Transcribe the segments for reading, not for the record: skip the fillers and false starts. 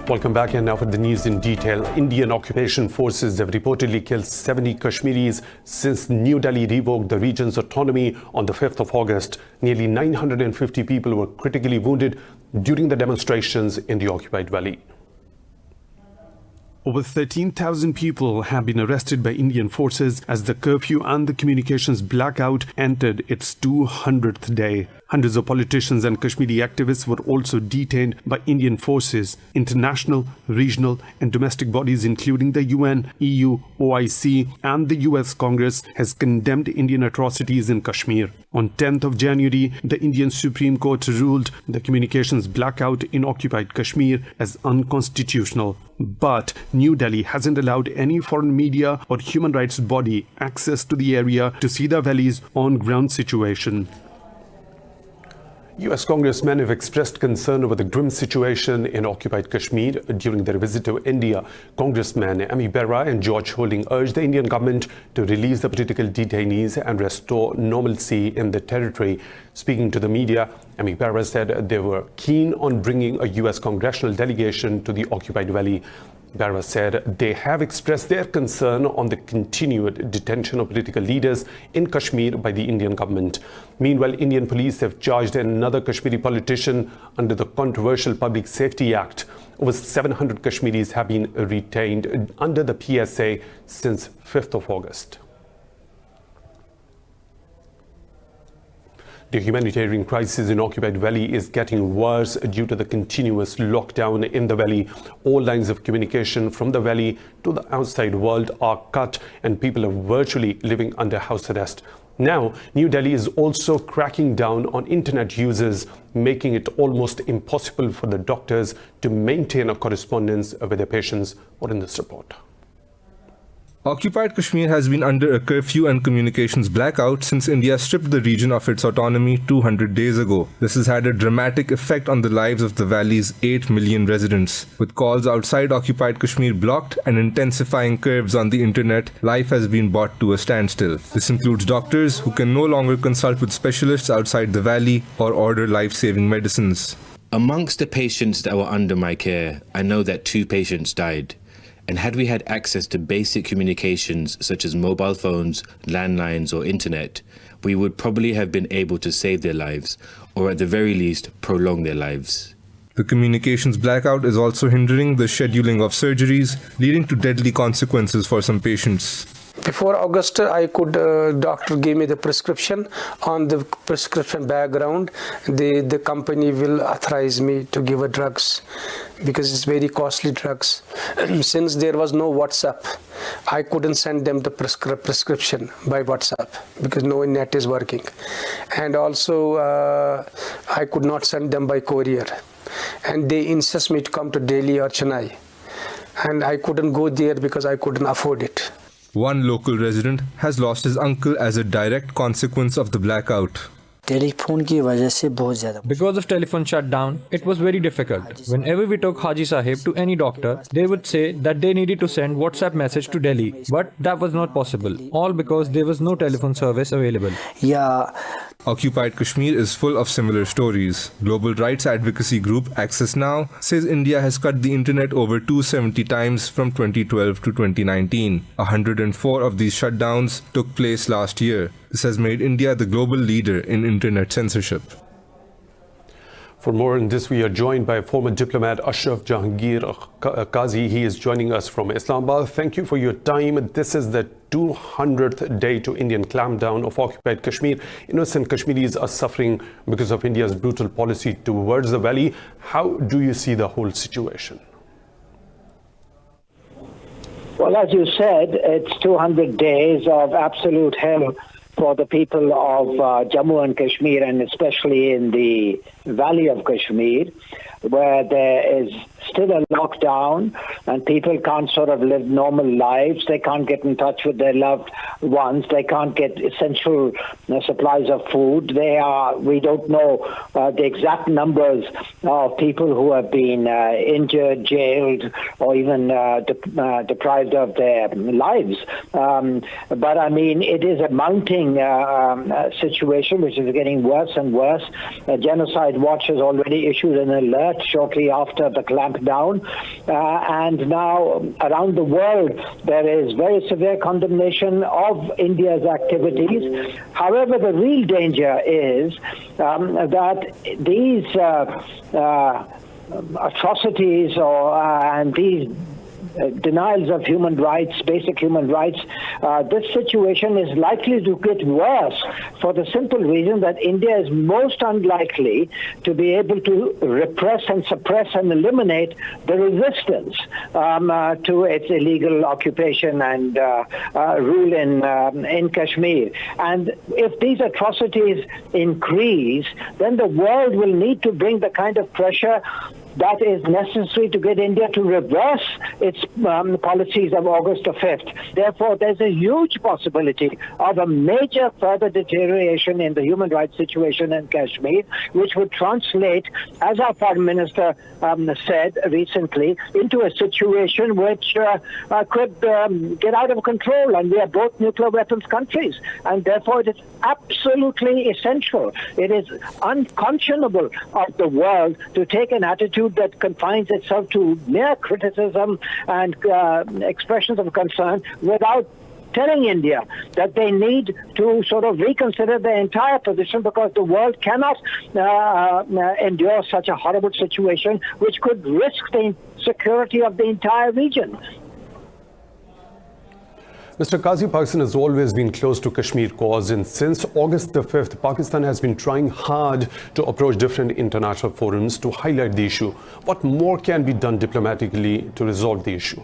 Welcome back, and now for the news in detail. Indian occupation forces have reportedly killed 70 Kashmiris since New Delhi revoked the region's autonomy on the 5th of August. Nearly 950 people were critically wounded during the demonstrations in the occupied valley. Over 13,000 people have been arrested by Indian forces as the curfew and the communications blackout entered its 200th day. Hundreds of politicians and Kashmiri activists were also detained by Indian forces. International, regional and domestic bodies including the UN, EU, OIC and the US Congress has condemned Indian atrocities in Kashmir. On 10th of January, the Indian Supreme Court ruled the communications blackout in occupied Kashmir as unconstitutional. But New Delhi hasn't allowed any foreign media or human rights body access to the area to see the valley's on-ground situation. US congressmen have expressed concern over the grim situation in occupied Kashmir during their visit to India. Congressmen Ami Bera and George Holding urged the Indian government to release the political detainees and restore normalcy in the territory. Speaking to the media, Ami Bera said they were keen on bringing a US congressional delegation to the occupied valley. Bera said they have expressed their concern on the continued detention of political leaders in Kashmir by the Indian government. Meanwhile, Indian police have charged another Kashmiri politician under the controversial Public Safety Act. Over 700 Kashmiris have been retained under the PSA since 5th of August. The humanitarian crisis in occupied valley is getting worse due to the continuous lockdown in the valley. All lines of communication from the valley to the outside world are cut and people are virtually living under house arrest. Now, New Delhi is also cracking down on internet users, making it almost impossible for the doctors to maintain a correspondence with their patients. More in this report. Occupied Kashmir has been under a curfew and communications blackout since India stripped the region of its autonomy 200 days ago. This has had a dramatic effect on the lives of the valley's 8 million residents. With calls outside occupied Kashmir blocked and intensifying curves on the internet, life has been brought to a standstill. This includes doctors who can no longer consult with specialists outside the valley or order life-saving medicines. Amongst the patients that were under my care, I know that 2 patients died. And had we had access to basic communications such as mobile phones, landlines or internet, we would probably have been able to save their lives, or at the very least, prolong their lives. The communications blackout is also hindering the scheduling of surgeries, leading to deadly consequences for some patients. Before August, I could, doctor gave me the prescription. On the prescription background, the company will authorize me to give a drugs because it's very costly drugs. Since there was no WhatsApp, I couldn't send them the prescription by WhatsApp because no net is working. And also, I could not send them by courier. And they insist me to come to Delhi or Chennai. And I couldn't go there because I couldn't afford it. One local resident has lost his uncle as a direct consequence of the blackout. Because of telephone shutdown, it was very difficult. Whenever we took Haji Sahib to any doctor, they would say that they needed to send WhatsApp message to Delhi. But that was not possible, all because there was no telephone service available. Occupied Kashmir is full of similar stories. Global rights advocacy group Access Now says India has cut the internet over 270 times from 2012 to 2019. 104 of these shutdowns took place last year. This has made India the global leader in internet censorship. For more on this, we are joined by former diplomat Ashraf Jahangir Qazi. He is joining us from Islamabad. Thank you for your time. This is the 200th day to Indian clampdown of occupied Kashmir. Innocent Kashmiris are suffering because of India's brutal policy towards the valley. How do you see the whole situation? Well, as you said, it's 200 days of absolute hell for the people of Jammu and Kashmir, and especially in the valley of Kashmir, where there is still a lockdown and people can't sort of live normal lives. They can't get in touch with their loved ones. They can't get essential supplies of food. We don't know the exact numbers of people who have been injured, jailed, or even deprived of their lives. But I mean, it is a mounting situation which is getting worse and worse. Genocide Watch has already issued an alert shortly after the clampdown clamp down. And now around the world, there is very severe condemnation of India's activities. However, the real danger is that these atrocities and these denials of human rights, basic human rights, this situation is likely to get worse for the simple reason that India is most unlikely to be able to repress and suppress and eliminate the resistance to its illegal occupation and rule in Kashmir. And if these atrocities increase, then the world will need to bring the kind of pressure that is necessary to get India to reverse its policies of August the 5th. Therefore, there's a huge possibility of a major further deterioration in the human rights situation in Kashmir, which would translate, as our Foreign Minister said recently, into a situation which could get out of control. And we are both nuclear weapons countries. And therefore, it is absolutely essential. It is unconscionable of the world to take an attitude that confines itself to mere criticism and expressions of concern without telling India that they need to sort of reconsider their entire position, because the world cannot endure such a horrible situation which could risk the security of the entire region. Mr. Qazi, Pakistan has always been close to Kashmir cause, and since August the 5th, Pakistan has been trying hard to approach different international forums to highlight the issue. What more can be done diplomatically to resolve the issue?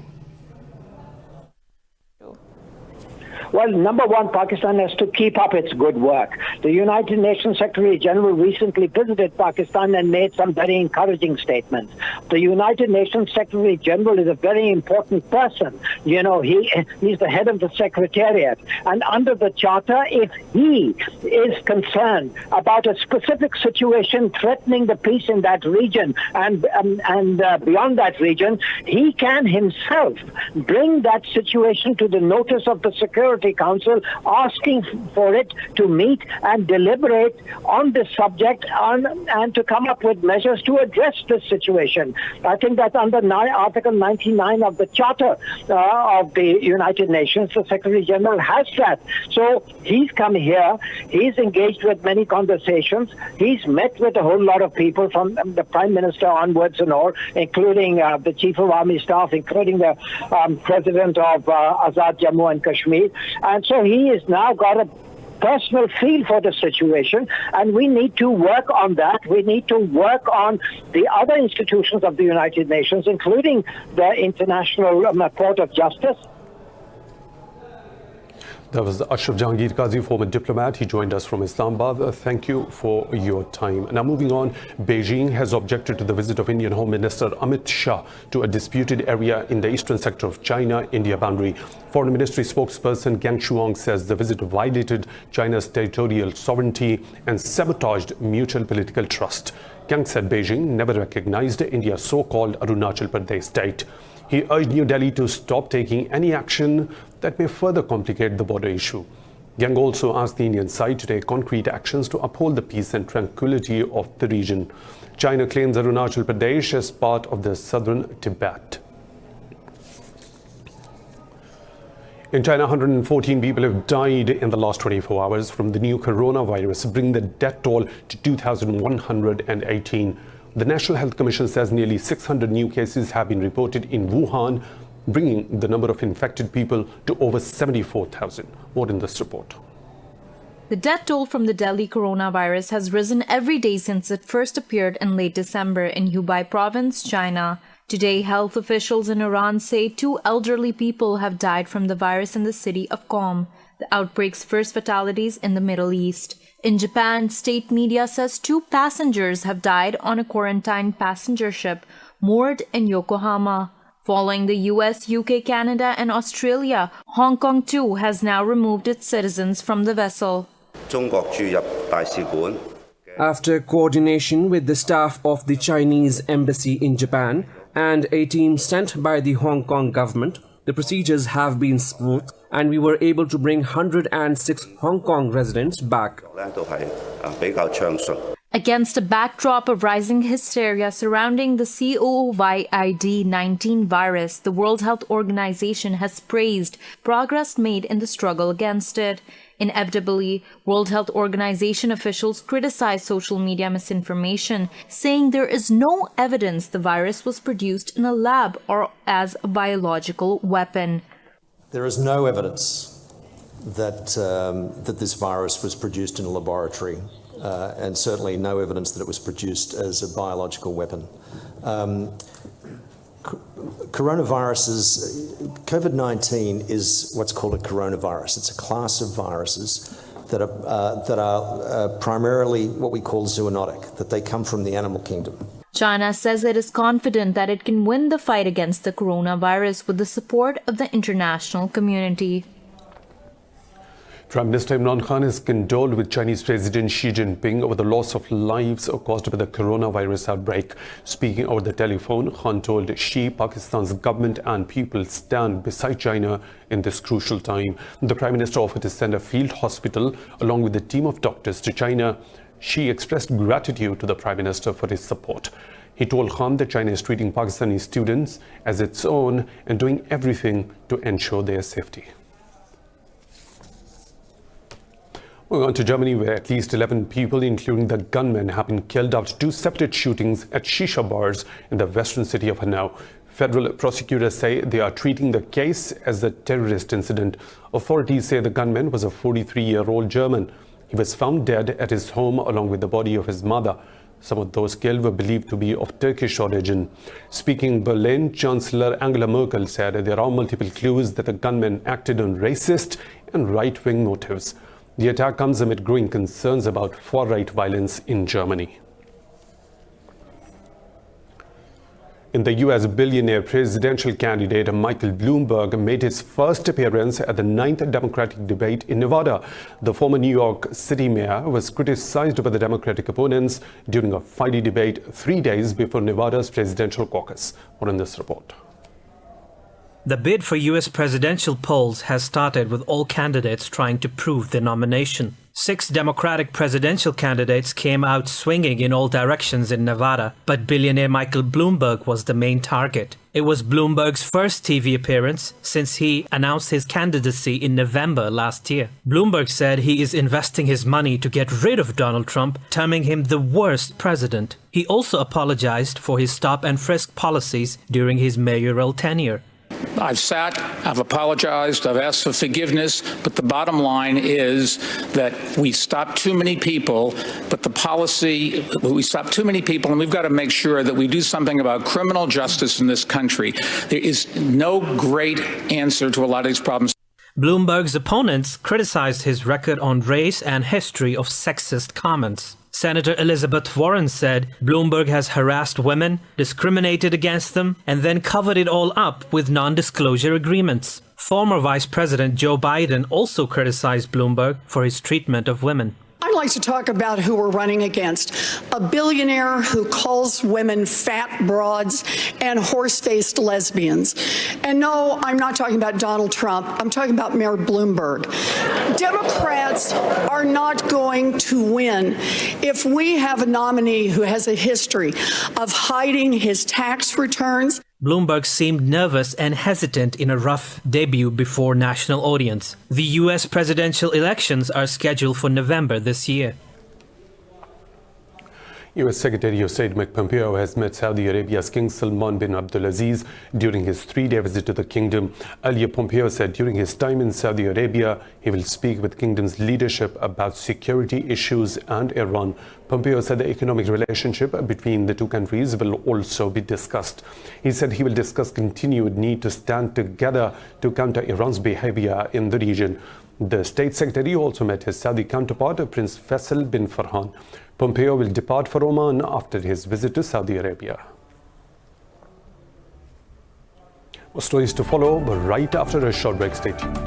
Well, number one, Pakistan has to keep up its good work. The United Nations Secretary General recently visited Pakistan and made some very encouraging statements. The United Nations Secretary General is a very important person. You know, he's the head of the Secretariat. And under the Charter, if he is concerned about a specific situation threatening the peace in that region and beyond that region, he can himself bring that situation to the notice of the Security Council, asking for it to meet and deliberate on this subject and to come up with measures to address this situation. I think that under Article 99 of the Charter of the United Nations, the Secretary General has that. So he's come here, he's engaged with many conversations, he's met with a whole lot of people from the Prime Minister onwards and all, including the Chief of Army Staff, including the President of Azad Jammu and Kashmir. And so he has now got a personal feel for the situation, and we need to work on that. We need to work on the other institutions of the United Nations, including the International Court of Justice. That was Ashraf Jahangir Qazi, former diplomat. He joined us from Islamabad. Thank you for your time. Now moving on, Beijing has objected to the visit of Indian Home Minister Amit Shah to a disputed area in the eastern sector of China-India boundary. Foreign Ministry spokesperson Gang Shuang says the visit violated China's territorial sovereignty and sabotaged mutual political trust. Gang said Beijing never recognized India's so-called Arunachal Pradesh state. He urged New Delhi to stop taking any action that may further complicate the border issue. Gang also asked the Indian side to take concrete actions to uphold the peace and tranquility of the region. China claims Arunachal Pradesh as part of the southern Tibet. In China, 114 people have died in the last 24 hours from the new coronavirus, bringing the death toll to 2,118. The National Health Commission says nearly 600 new cases have been reported in Wuhan, bringing the number of infected people to over 74,000. More in this report. The death toll from the Delhi coronavirus has risen every day since it first appeared in late December in Hubei province, China. Today, health officials in Iran say 2 elderly people have died from the virus in the city of Qom, the outbreak's first fatalities in the Middle East. In Japan, state media says 2 passengers have died on a quarantined passenger ship moored in Yokohama. Following the US, UK, Canada, and Australia, Hong Kong too has now removed its citizens from the vessel. After coordination with the staff of the Chinese embassy in Japan and a team sent by the Hong Kong government, the procedures have been smooth and we were able to bring 106 Hong Kong residents back. Against a backdrop of rising hysteria surrounding the COVID-19 virus, the World Health Organization has praised progress made in the struggle against it. Inevitably, World Health Organization officials criticize social media misinformation, saying there is no evidence the virus was produced in a lab or as a biological weapon. There is no evidence that this virus was produced in a laboratory. And certainly no evidence that it was produced as a biological weapon. COVID-19 is what's called a coronavirus. It's a class of viruses that are primarily what we call zoonotic, that they come from the animal kingdom. China says it is confident that it can win the fight against the coronavirus with the support of the international community. Prime Minister Imran Khan has condoled with Chinese President Xi Jinping over the loss of lives caused by the coronavirus outbreak. Speaking over the telephone, Khan told Xi Pakistan's government and people stand beside China in this crucial time. The Prime Minister offered to send a field hospital along with a team of doctors to China. Xi expressed gratitude to the Prime Minister for his support. He told Khan that China is treating Pakistani students as its own and doing everything to ensure their safety. Moving on to Germany, where at least 11 people, including the gunman, have been killed after two separate shootings at shisha bars in the western city of Hanau. Federal prosecutors say they are treating the case as a terrorist incident. Authorities say the gunman was a 43-year-old German. He was found dead at his home along with the body of his mother. Some of those killed were believed to be of Turkish origin. Speaking in Berlin, Chancellor Angela Merkel said there are multiple clues that the gunman acted on racist and right-wing motives. The attack comes amid growing concerns about far-right violence in Germany. In the U.S., billionaire presidential candidate Michael Bloomberg made his first appearance at the 9th Democratic debate in Nevada. The former New York City mayor was criticized by the Democratic opponents during a fiery debate 3 days before Nevada's presidential caucus. More in this report. The bid for U.S. presidential polls has started with all candidates trying to prove their nomination. 6 Democratic presidential candidates came out swinging in all directions in Nevada, but billionaire Michael Bloomberg was the main target. It was Bloomberg's first TV appearance since he announced his candidacy in November last year. Bloomberg said he is investing his money to get rid of Donald Trump, terming him the worst president. He also apologized for his stop and frisk policies during his mayoral tenure. I've sat, I've apologized, I've asked for forgiveness, but the bottom line is that we stopped too many people, but we stopped too many people, and we've got to make sure that we do something about criminal justice in this country. There is no great answer to a lot of these problems. Bloomberg's opponents criticized his record on race and history of sexist comments. Senator Elizabeth Warren said Bloomberg has harassed women, discriminated against them, and then covered it all up with non-disclosure agreements. Former Vice President Joe Biden also criticized Bloomberg for his treatment of women. I'd like to talk about who we're running against. A billionaire who calls women fat broads and horse-faced lesbians. And no, I'm not talking about Donald Trump. I'm talking about Mayor Bloomberg. Democrats are not going to win if we have a nominee who has a history of hiding his tax returns. Bloomberg seemed nervous and hesitant in a rough debut before national audience. The U.S. presidential elections are scheduled for November this year. U.S. Secretary of State Mike Pompeo has met Saudi Arabia's King Salman bin Abdulaziz during his 3-day visit to the kingdom. Earlier, Pompeo said during his time in Saudi Arabia, he will speak with kingdom's leadership about security issues and Iran. Pompeo said the economic relationship between the two countries will also be discussed. He said he will discuss continued need to stand together to counter Iran's behavior in the region. The State Secretary also met his Saudi counterpart, Prince Faisal bin Farhan. Pompeo will depart for Oman after his visit to Saudi Arabia. More stories to follow, but right after a short break. Stay tuned.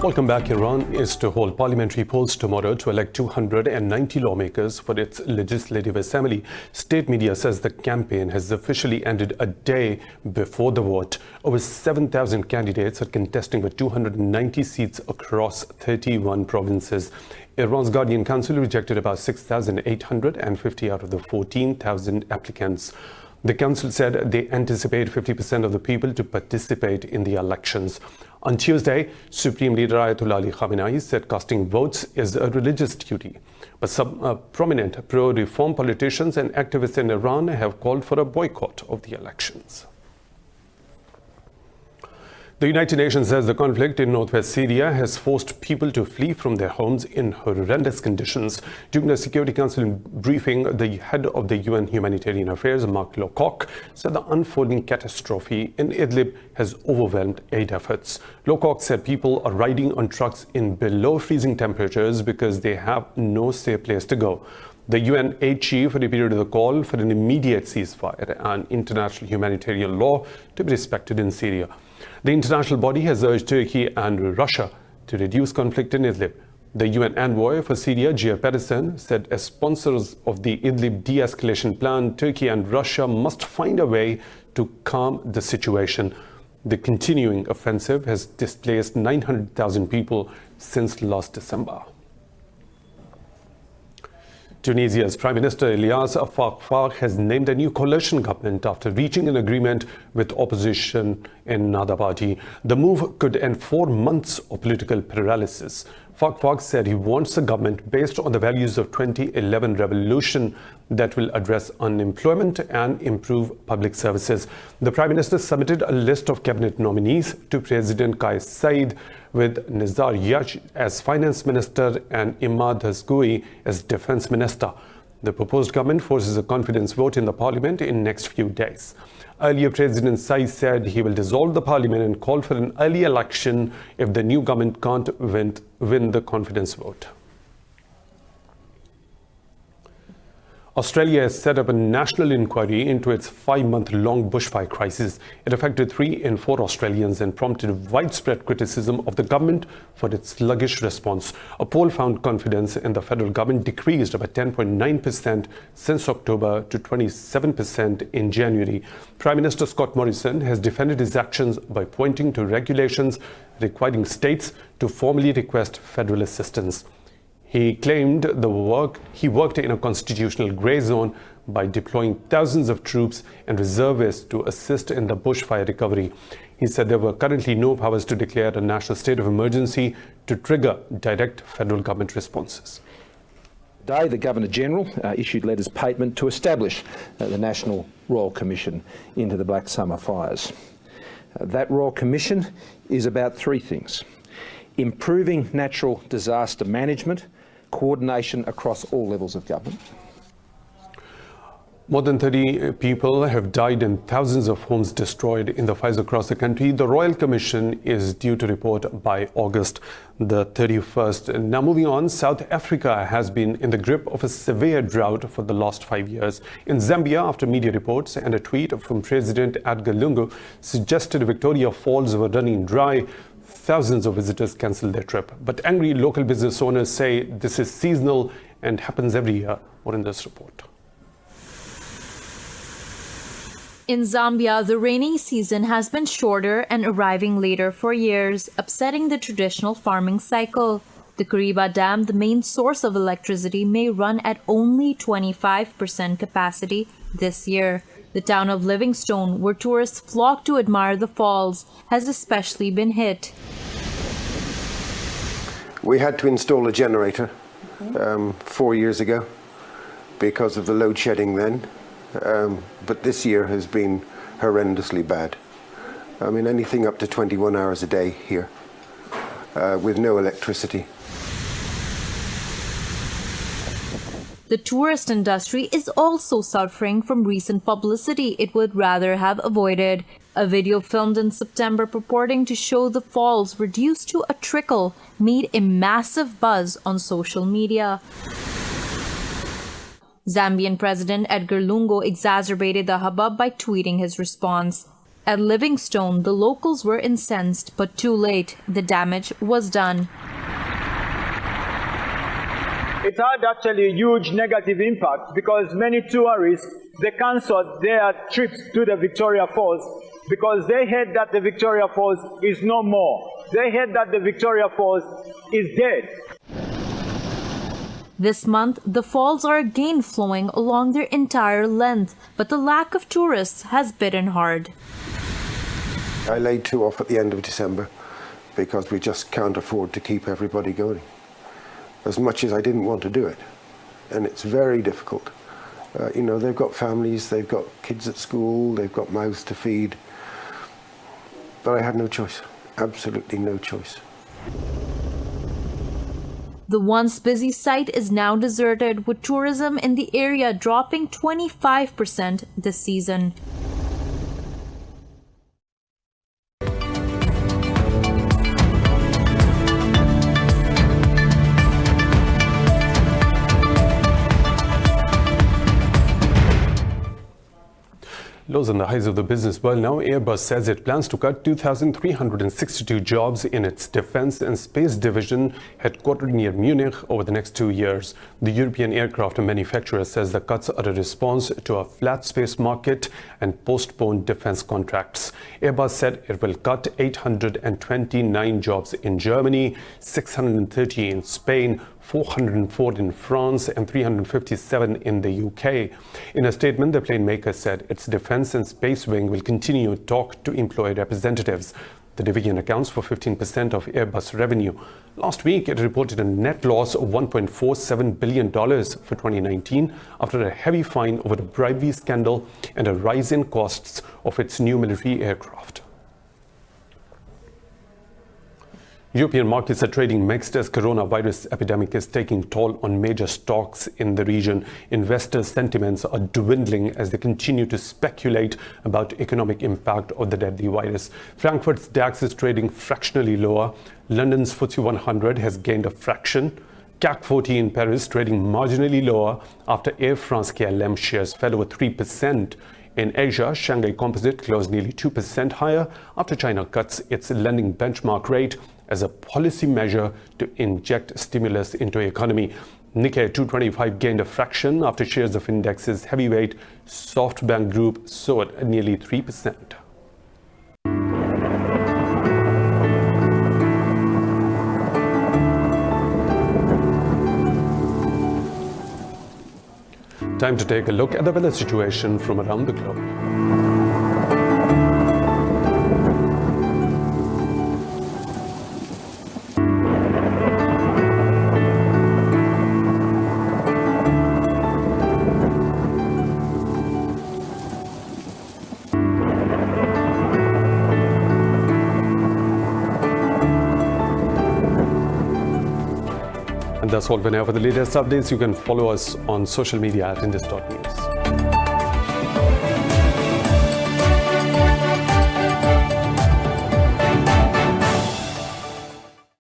Welcome back. Iran is to hold parliamentary polls tomorrow to elect 290 lawmakers for its legislative assembly. State media says the campaign has officially ended a day before the vote. Over 7,000 candidates are contesting for 290 seats across 31 provinces. Iran's Guardian Council rejected about 6,850 out of the 14,000 applicants. The council said they anticipate 50% of the people to participate in the elections. On Tuesday, Supreme Leader Ayatollah Ali Khamenei said casting votes is a religious duty. But some prominent pro-reform politicians and activists in Iran have called for a boycott of the elections. The United Nations says the conflict in northwest Syria has forced people to flee from their homes in horrendous conditions. During the Security Council briefing, the head of the UN Humanitarian Affairs, Mark Lowcock, said the unfolding catastrophe in Idlib has overwhelmed aid efforts. Lowcock said people are riding on trucks in below freezing temperatures because they have no safe place to go. The UN aid chief repeated the call for an immediate ceasefire and international humanitarian law to be respected in Syria. The international body has urged Turkey and Russia to reduce conflict in Idlib. The UN envoy for Syria, Geir Pedersen, said as sponsors of the Idlib de-escalation plan, Turkey and Russia must find a way to calm the situation. The continuing offensive has displaced 900,000 people since last December. Tunisia's Prime Minister Elias Fakhfakh has named a new coalition government after reaching an agreement with opposition in another party. The move could end 4 months of political paralysis. Fakhfakh said he wants a government based on the values of 2011 revolution that will address unemployment and improve public services. The Prime Minister submitted a list of cabinet nominees to President Kais Saied, with Nizar Yash as Finance Minister and Imad Hasgoui as Defense Minister. The proposed government forces a confidence vote in the parliament in next few days. Earlier, President Saied said he will dissolve the parliament and call for an early election if the new government can't win the confidence vote. Australia has set up a national inquiry into its 5-month-long bushfire crisis. It affected 3 in 4 Australians and prompted widespread criticism of the government for its sluggish response. A poll found confidence in the federal government decreased by 10.9% since October to 27% in January. Prime Minister Scott Morrison has defended his actions by pointing to regulations requiring states to formally request federal assistance. He claimed he worked in a constitutional grey zone by deploying thousands of troops and reservists to assist in the bushfire recovery. He said there were currently no powers to declare a national state of emergency to trigger direct federal government responses. Today, the Governor-General issued letters patent to establish the National Royal Commission into the Black Summer fires. That Royal Commission is about 3 things: improving natural disaster management, coordination across all levels of government. More than 30 people have died and thousands of homes destroyed in the fires across the country. The Royal Commission is due to report by August the 31st. Now moving on, South Africa has been in the grip of a severe drought for the last 5 years. In Zambia, after media reports and a tweet from President Edgar Lungu suggested Victoria Falls were running dry, thousands of visitors cancelled their trip. But angry local business owners say this is seasonal and happens every year. More in this report. In Zambia, the rainy season has been shorter and arriving later for years, upsetting the traditional farming cycle. The Kariba Dam, the main source of electricity, may run at only 25% capacity this year. The town of Livingstone, where tourists flock to admire the falls, has especially been hit. We had to install a generator 4 years ago because of the load shedding then, but this year has been horrendously bad. I mean, anything up to 21 hours a day here with no electricity. The tourist industry is also suffering from recent publicity it would rather have avoided. A video filmed in September purporting to show the falls reduced to a trickle made a massive buzz on social media. Zambian President Edgar Lungu exacerbated the hubbub by tweeting his response. At Livingstone, the locals were incensed, but too late. The damage was done. It had actually a huge negative impact because many tourists, they cancelled their trips to the Victoria Falls because they heard that the Victoria Falls is no more. They heard that the Victoria Falls is dead. This month, the falls are again flowing along their entire length, but the lack of tourists has bitten hard. I laid 2 off at the end of December because we just can't afford to keep everybody going. As much as I didn't want to do it, and it's very difficult. You know, they've got families, they've got kids at school, they've got mouths to feed, but I had no choice, absolutely no choice. The once busy site is now deserted, with tourism in the area dropping 25% this season. Lows on the highs of the business world now. AIRBUS says it plans to cut 2,362 jobs in its defense and space division headquartered near Munich over the next 2 years. The European aircraft manufacturer says the cuts are a response to a flat space market and postponed defense contracts. AIRBUS said it will cut 829 jobs in Germany, 630 in Spain, 404 in France and 357 in the UK. In a statement, the plane maker said its defense and space wing will continue to talk to employee representatives. The division accounts for 15% of Airbus revenue. Last week, it reported a net loss of $1.47 billion for 2019 after a heavy fine over the bribery scandal and a rise in costs of its new military aircraft. European markets are trading mixed as coronavirus epidemic is taking toll on major stocks in the region. Investors' sentiments are dwindling as they continue to speculate about economic impact of the deadly virus. Frankfurt's DAX is trading fractionally lower. London's FTSE 100 has gained a fraction. CAC 40 in Paris trading marginally lower after Air France-KLM shares fell over 3%. In Asia, Shanghai Composite closed nearly 2% higher after China cuts its lending benchmark rate as a policy measure to inject stimulus into the economy. Nikkei 225 gained a fraction after shares of index's heavyweight SoftBank Group soared nearly 3%. Time to take a look at the weather situation from around the globe. And that's all for now. For the latest updates, you can follow us on social media at Indus.News.